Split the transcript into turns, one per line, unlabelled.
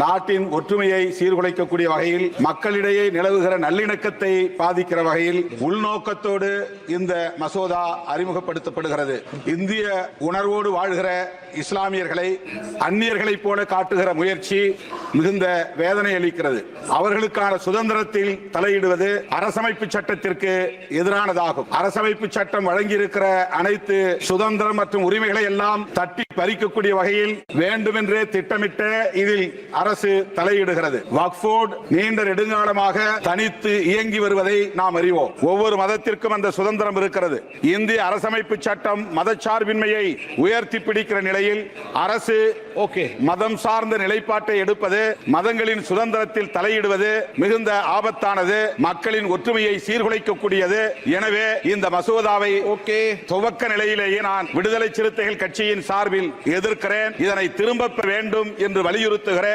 நாட்டின் ஒற்றுமையை சீர்குலைக்கக்கூடிய வகையில் மக்களிடையே நிலவுகிற நல்லிணக்கத்தை பாதிக்கிற வகையில் உள்நோக்கத்தோடு இந்த மசோதா அறிமுகப்படுத்தப்படுகிறது. இந்திய உணர்வோடு வாழ்கிற இஸ்லாமியர்களை அந்நியர்களைப் போல காட்டுகிற முயற்சி மிகுந்த வேதனை அளிக்கிறது. அவர்களுக்கான சுதந்திரத்தில் தலையிடுவது அரசமைப்பு சட்டத்திற்கு எதிரானதாகும். அரசமைப்பு சட்டம் வழங்கியிருக்கிற அனைத்து சுதந்திரம் மற்றும் உரிமைகளை எல்லாம் தட்டி பறிக்கக்கூடிய வகையில் வேண்டுமென்றே திட்டமிட்ட இதில் அரசு தலையிடுகிறது. வக்ஃப் போர்டு நீண்ட நெடுங்காலமாக தனித்து இயங்கி வருவதை நாம் அறிவோம். ஒவ்வொரு மதத்திற்கும் அந்த சுதந்திரம் இருக்கிறது. இந்திய அரசமைப்பு சட்டம் மதச்சார்பின்மையை உயர்த்தி பிடிக்கிற நிலையில் அரசு மதம் சார்ந்த நிலைப்பாட்டை எடுப்பது, மதங்களின் சுதந்திரத்தில் தலையிடுவது மிகுந்த ஆபத்தானது, மக்களின் ஒற்றுமையை சீர்குலைக்கக்கூடியது. எனவே இந்த மசோதாவை துவக்க நிலையிலேயே நான் விடுதலை சிறுத்தைகள் கட்சியின் சார்பில் எதிர்க்கிறேன். இதனை திரும்ப வேண்டும் என்று வலியுறுத்துகிறேன்.